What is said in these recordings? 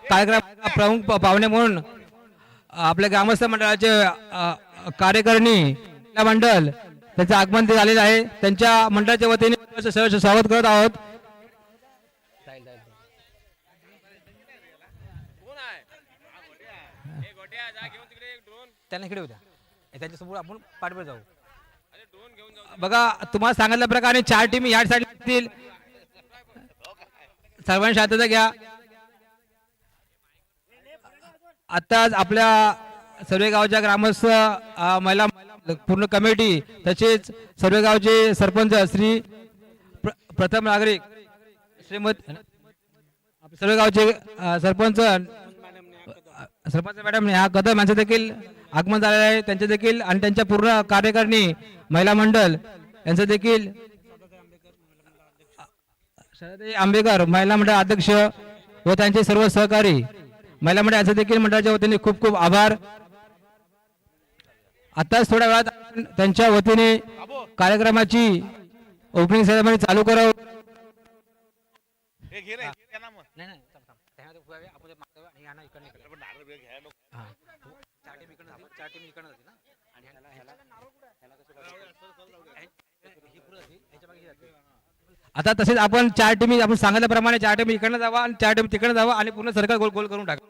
कार्यक्रम प्रमुख पाहुणे म्हणून आपल्या ग्रामस्थ मंडळाचे कार्यकारिणी मंडळ त्यांचं आगमन झालेलं आहे. त्यांच्या मंडळाच्या वतीने सहर्ष स्वागत करत आहोत. त्यांना इकडे होत्या त्यांच्यासमोर आपण पाठवत जाऊ. बघा तुम्हाला सांगितल्या प्रकारे 4 टीम या साईडला सर्वांनी शांतता घ्या. आताच आपल्या सर्व गावच्या ग्रामस्थ महिला पूर्ण कमिटी तसेच सर्व गावचे सरपंच श्री प्रथम नागरिक श्रीमती सर्व गावचे सरपंच मॅडम ह्या कदम यांचं देखील आगमन झालेलं आहे. त्यांचे देखील आणि त्यांच्या पूर्ण कार्यकारिणी महिला मंडळ यांचं देखील शरद आंबेकर महिला मंडळ अध्यक्ष व त्यांचे सर्व सहकारी महिला मंडळ यांचं देखील मंडळाच्या वतीने खूप खूप आभार. आताच थोड्या वेळात त्यांच्या वतीने कार्यक्रमाची ओपनिंग सेरेमनी चालू करावं. आता तसेच आपण 4 टीमी आपण सांगितल्याप्रमाणे 4 टीम इकडनं जावा आणि 4 टीम तिकडनं जावा आणि पूर्ण सर्कल गोल गोल करून टाका.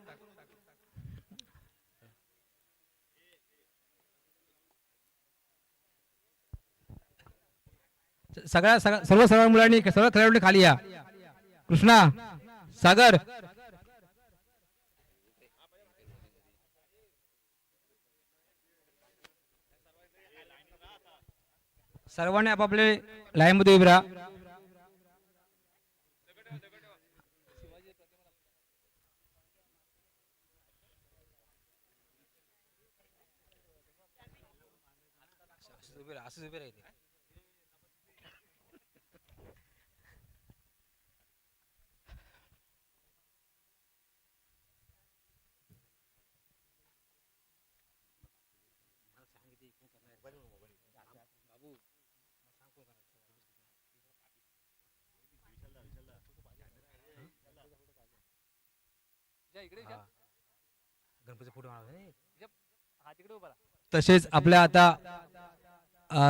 सर्व मुलांनी सर्व खेळाडूंनी खाली या. कृष्णा सागर सर्वांनी आपापले लाईन मध्ये उभे राहा. तसेच आपल्या आता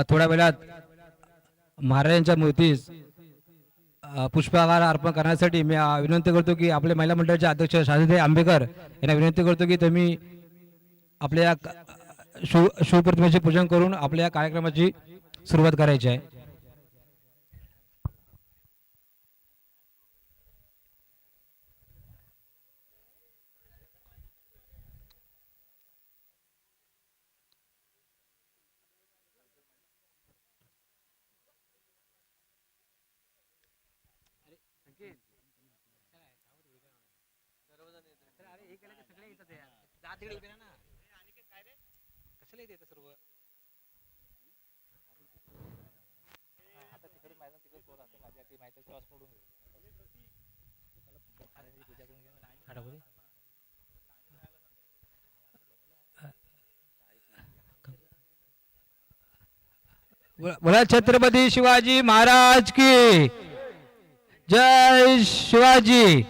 थोड्या वेळात महाराजांच्या मूर्तीस पुष्पहार अर्पण करण्यासाठी मी विनंती करतो की आपले महिला मंडळाचे अध्यक्ष शरद आंबेकर यांना विनंती करतो की तुम्ही आपल्या शिवप्रतिमेचे पूजन करून आपल्या कार्यक्रमाची सुरुवात करायची आहे. बोला छत्रपती शिवाजी महाराज की जय. शिवाजी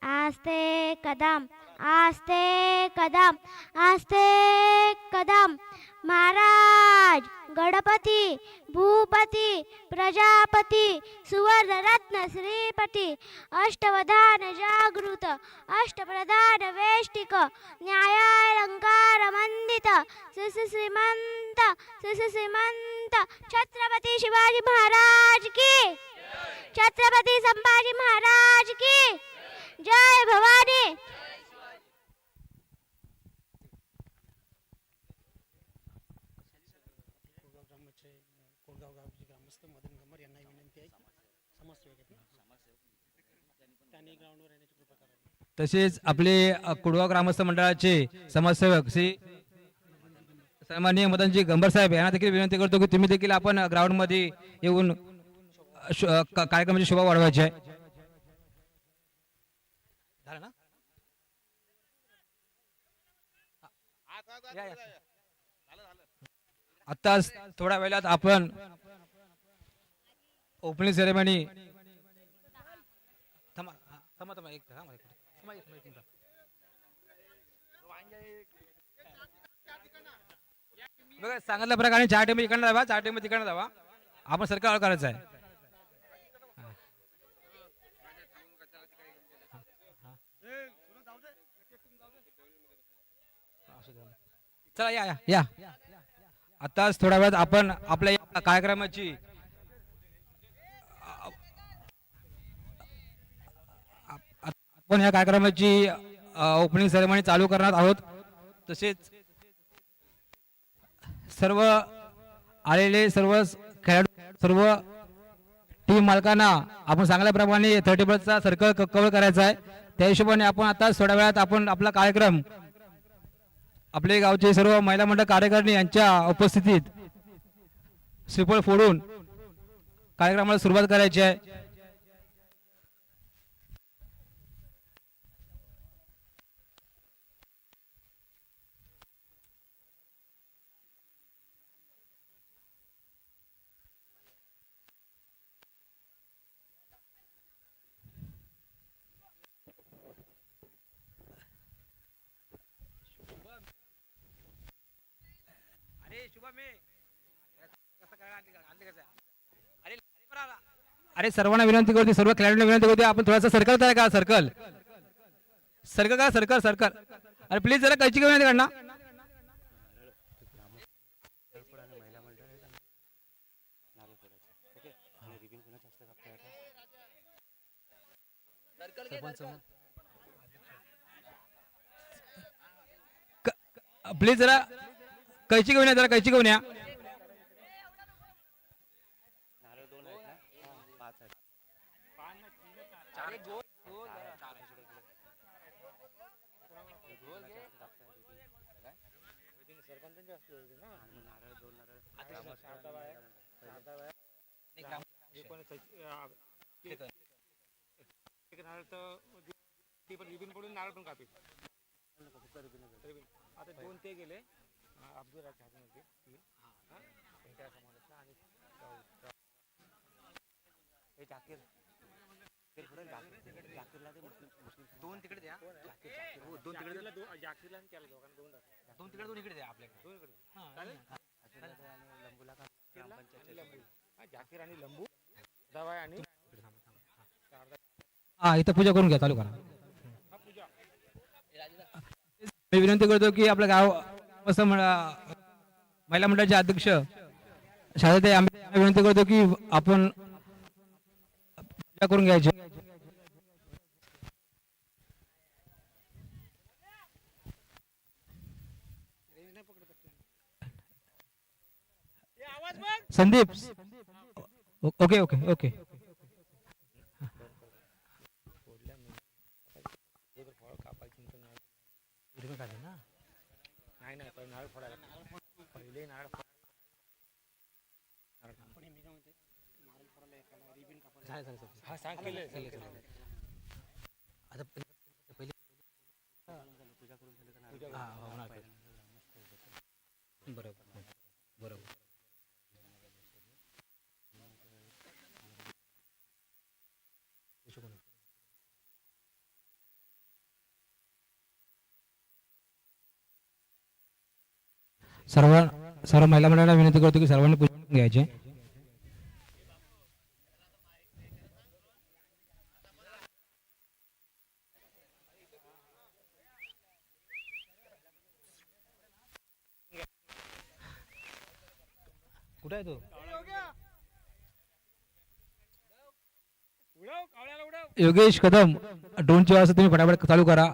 आस्ते कदम आस्ते कदम आस्ते कदम. महाराज गणपती भूपती प्रजापती सुवर्णरत्न श्रीपती अष्टवधान जागृत अष्टप्रधान वेष्टिक न्यायालंकार मंडित श्रीमंत छत्रपती शिवाजी महाराज की. छत्रपती संभाजी महाराज की जय. भवानी. तसेच आपले कुडगाव ग्रामस्थ मंडळाचे समाजसेवक श्री सन्माननीय मदनजी गंबर साहेब यांना देखील विनंती करतो की तुम्ही देखील आपण ग्राउंडमध्ये येऊन कार्यक्रमाची शोभा वाढवायची आहे. झालं ना? या, या. आत्ताच थोड्या वेळात आपण ओपनिंग सेरेमनी थांबा थांबा थांबा एक थांबा, थांबा, एक मिनिट. बघा सांगितल्या प्रकारे 4 टीम इकडनं जावा, 4 टीम तिकडनं जावा. आपण सरकार करायचं आहे. चला या या या. आताच थोड्या वेळात आपण आपल्या या कार्यक्रमाची आपण या कार्यक्रमाची ओपनिंग सेरेमनी चालू करणार आहोत. तसेच सर्व आलेले सर्व खेळाडू सर्व टीम मालकांना आपण सांगितल्याप्रमाणे 30 सर्कल कव्हर करायचा आहे. त्या हिशोबाने आपण आता थोड्या वेळात आपण आपला कार्यक्रम आपले गावचे सर्व महिला मंडळ कार्यकारिणी यांच्या उपस्थितीत श्रीफळ फोडून कार्यक्रमाला सुरुवात करायची आहे. अरे सर्वांना विनंती करते, सर्व खेळाडूंना विनंती करते, आपण थोडासा सर्कल तयार करा. सर्कल सर्कल करा, सर्कल सर्कल. अरे प्लीज जरा कैची घेऊन येते काढणार. प्लीज जरा कैची घेऊन या, जरा कैची घेऊन या. आता 2 ते गेले अब्दुल दोन तिकडे द्या, दोन तिकडे जाकीरला आणि त्याला दोघांना दोन तिकडे दोन इकडे द्या आपल्याकडे. जाकीर आणि लंबू दवाई आणि हा इथं पूजा करून घ्या, चालू करा. मी विनंती करतो की आपल्या गाव महिला मंडळाचे अध्यक्ष शारदाताई आंबे विनंती करतो की आपण पूजा करून घ्यायची. Sandeep okay okay okay. नाही नारळ फोडायला पहिले नारळ हा सांग केलं आता पहिले बरोबर बरोबर. सर्व महिला मंडळाला विनंती करतो की सर्वांनी पूजा करून घ्यायची. कुठे आहे तो योगेश कदम. ड्रोनची व्यवस्था तुम्ही फटाफट चालू करा.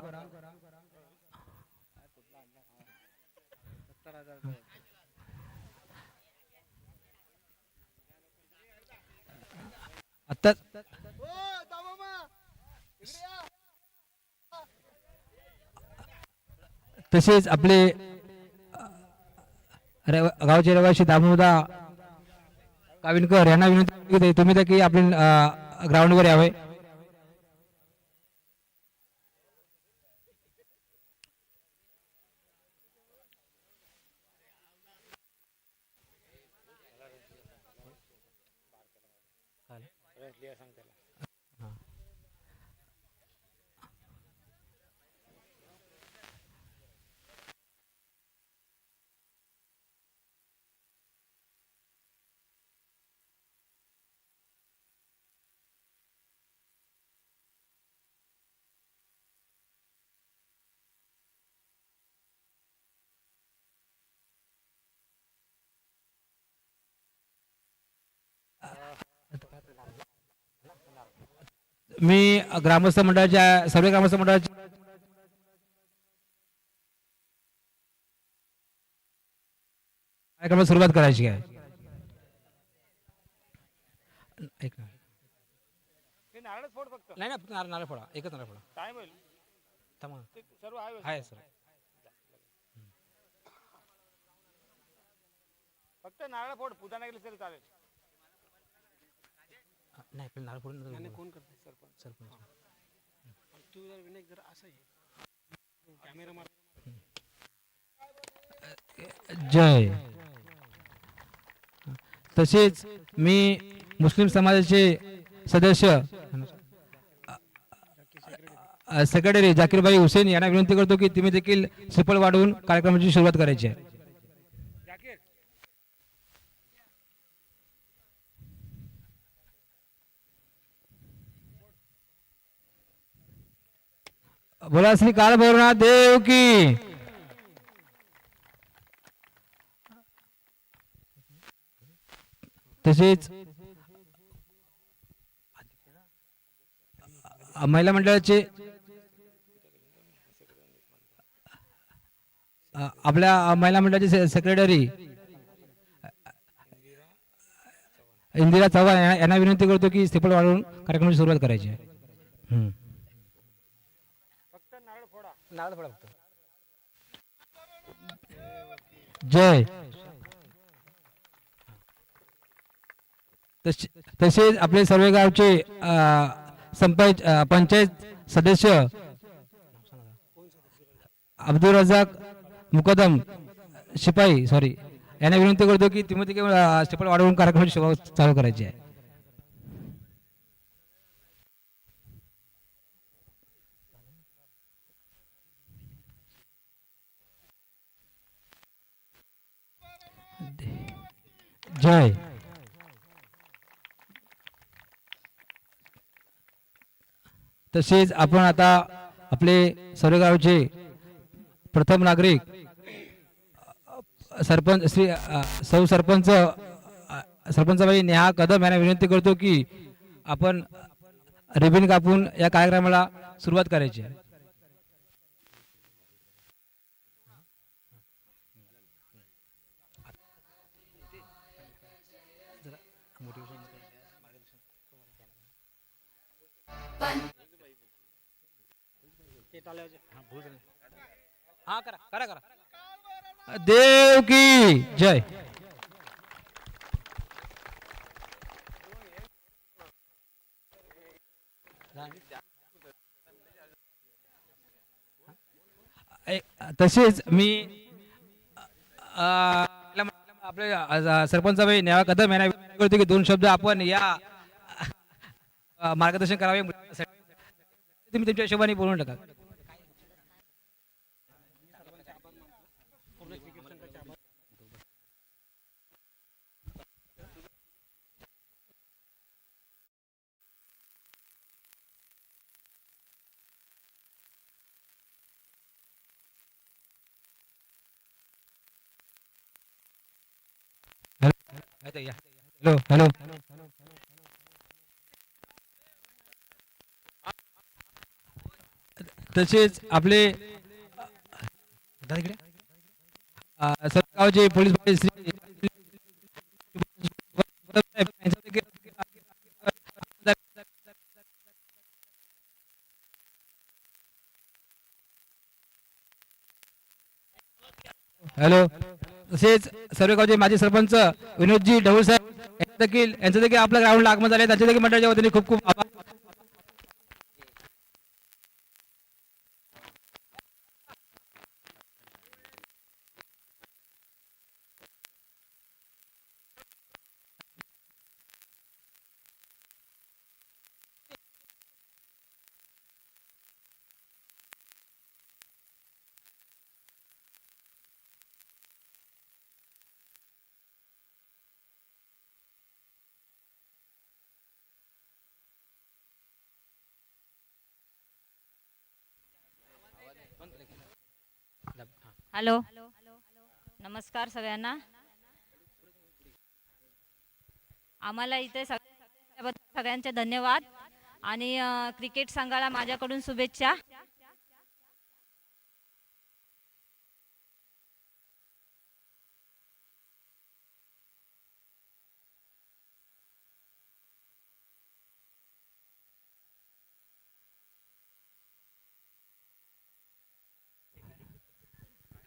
आता तसेच आपले गावचे रहिवासी दामोदा काविनकर यांना विनंती करते, तुम्ही तर की आपले ग्राउंडवर यावे. क्लिअर सांग त्याला. मी ग्रामस्थ मंडळाच्या सर्व ग्रामस्थ मंडळाच्या कार्यक्रमाला सुरुवात करायची आहे. एक मिनिट. ते नारळच फोड फक्त. नाही ना, नारळ नारळ फोडा, एकच नारळ फोडा. टाइम होईल. थांबा. ते सर्व आहे. आहे सर. फक्त नारळ फोड, पूजा नाही केली तरी चालेल. नाही पण नारळ फोडून कोण करते? सरपंच. सरपंच. तू जर विनायक जर असं आहे कॅमेरा मार. जय. तसेच मी मुस्लिम समाजाचे सदस्य सेक्रेटरी जाकीरभाई हुसेन यांना विनंती करतो की तुम्ही देखील श्रीफळ वाढवून कार्यक्रमाची सुरुवात करायची आहे. जाकीर. बोला श्री काल भैरवनाथ देव की. तसेच महिला मंडळाचे आपल्या महिला मंडळाचे सेक्रेटरी इंदिरा चव्हाण यांना विनंती करतो की श्रीफळ वाढवून कार्यक्रमाची सुरुवात करायची आहे. फक्त नारळ फोडा. नारळ फोडा फक्त. जय. तसेच आपले सर्व गावचे पंचायत सदस्य अब्दुल रजाक मुकदम शिपाई यांना विनंती करतो की तुम्ही श्रीफळ वाढवून कार्यक्रमाची सुरुवात चालू करायची आहे. जय. तसेच आपण आता आपले सर्व गावचे प्रथम नागरिक सरपंच श्री सौ सरपंचबाई नेहा कदम यांना विनंती करतो की आपण रिबिन कापून या कार्यक्रमाला सुरुवात करायची आहे. हाँ करा करा करा. देव की जय. तसेच मी आपले सरपंचबाई नेहा कदम यांना विनंती करतो की 2 शब्द आपण या मार्गदर्शन करावे. तुम्ही तुमच्या हिशोबाने बोलून टाका. Hello hello. तसेच आपले सरगावचे पोलीस हॅलो तसेच सर्व गावचे माजी सरपंच विनोदजी ढवळ साहेब यांचं देखील आपल्या ग्राउंडला आगमन झाले. त्यांच्या देखील मंडळाच्या वतीने खूप खूप आभार. हॅलो, नमस्कार सगळ्यांना. आम्हाला इथे सगळ्यांचे धन्यवाद आणि क्रिकेट संघाला माझ्याकडून शुभेच्छा.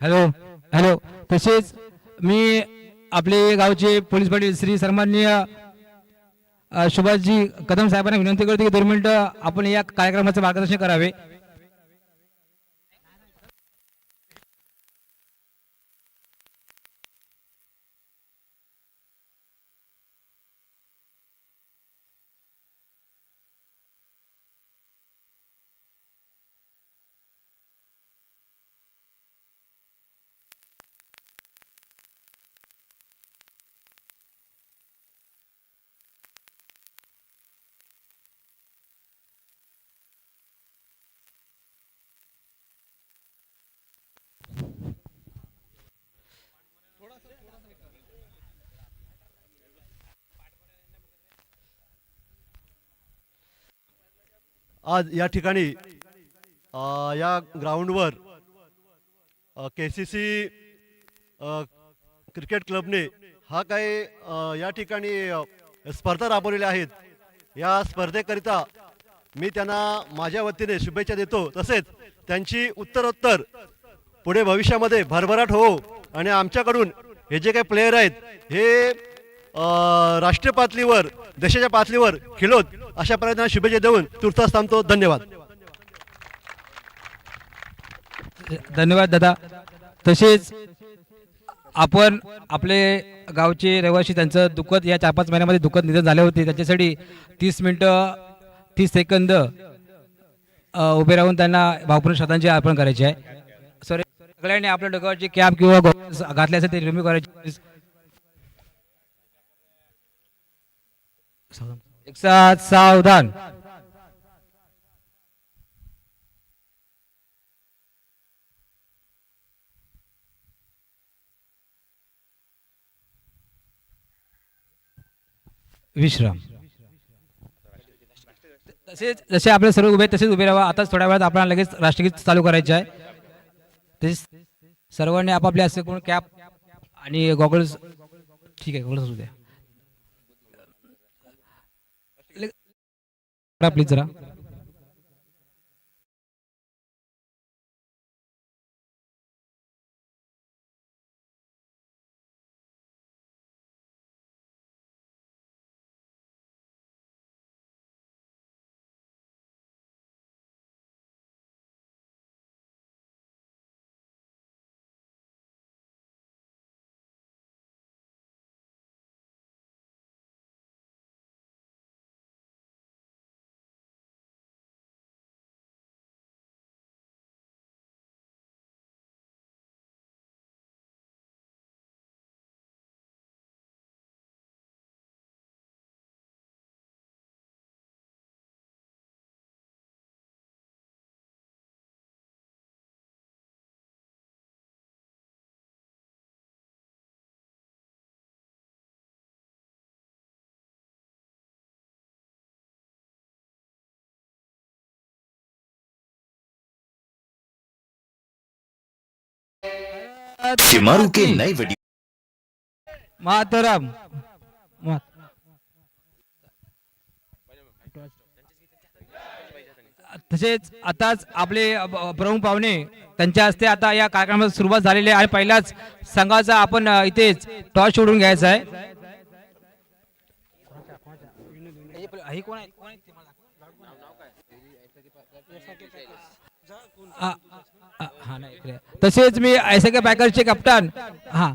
Hello hello. तसेच मी आपले गावचे पोलीस पाटील श्री सन्माननीय सुभाषजी कदम साहेबांना विनंती करतो की 2 मिनिटं आपण या कार्यक्रमाचे मार्गदर्शन करावे. आज या ठिकाणी या ग्राउंडवर KCC क्रिकेट क्लबने हा काही या ठिकाणी स्पर्धा राबवलेल्या आहेत. या स्पर्धेकरिता मी त्यांना माझ्या वतीने शुभेच्छा देतो. तसेच त्यांची उत्तरोत्तर पुढे भविष्यामध्ये भरभराट हो आणि आमच्याकडून हे जे काही प्लेयर आहेत हे राष्ट्रीय पातळीवर देशाच्या पातळीवर खेळोत अशा प्रयत्नांना शुभेच्छा देऊन तुर्तास थांबतो. धन्यवाद. धन्यवाद दादा. तसेच आपण आपले गावचे रहिवासी त्यांचं दुःखद या 4-5 महिन्यामध्ये दुःखद निधन झाले होते. त्याच्यासाठी 30 मिनिटं 30 सेकंद उभे राहून त्यांना भावपूर्ण श्रद्धांजली अर्पण करायची आहे. सगळ्यांनी आपल्या डोक्यावरची कॅप किंवा गॉगल्स घातले असेल ते रिमूव्ह करायचे. एक साथ सावधान. विश्राम. तसेच जसे आपले सर्व उभे तसेच उभे राहा. आता थोड्या वेळात आपल्याला लगेच राष्ट्रगीत चालू करायचे आहे. तसेच सर्वांनी आपापले असे कोण कॅप आणि गॉगल्स ठीक आहे गॉगल्स असू द्या प्लीज जरा. शिमारू के नए वीडियो मातरम. तसेच आताच आपले प्रमुख पाहुणे त्यांच्या हस्ते आता या कार्यक्रमाला सुरुवात झालेली आहे आणि पहिल्याच संघाचा आपण इथेच टॉस सोडून घ्यायचा आहे. तसेच मी ऐसके पॅकर्सचे कॅप्टन हा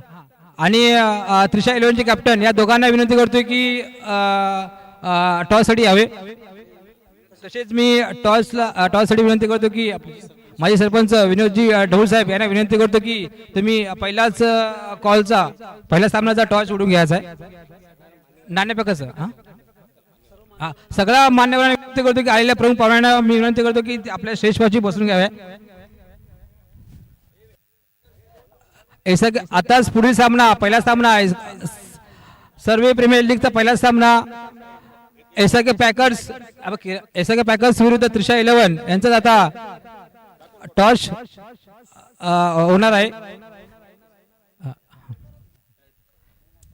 आणि त्रिशा 11चे कॅप्टन या दोघांना विनंती करतोय की टॉस साठी यावे. तसेच मी टॉस साठी विनंती करतो की माझे सरपंच विनोदजी ढोल साहेब यांना विनंती करतो की तुम्ही पहिल्याच कॉलचा पहिल्या सामन्याचा टॉस उडून घ्यायचा आहे. नाणेफेकाचं हा सगळ्या मान्यवरांना विनंती करतो की आलेल्या प्रमुख पाहुण्यांना मी विनंती करतो की आपल्या स्टेजवरची बसून घ्याव्या. आताच पुढील सामना पहिला सामना सर्वे प्रीमियर लीगचा पहिला सामना एसके पॅकर्स विरुद्ध त्रिशा 11 यांचा आता टॉस होणार आहे.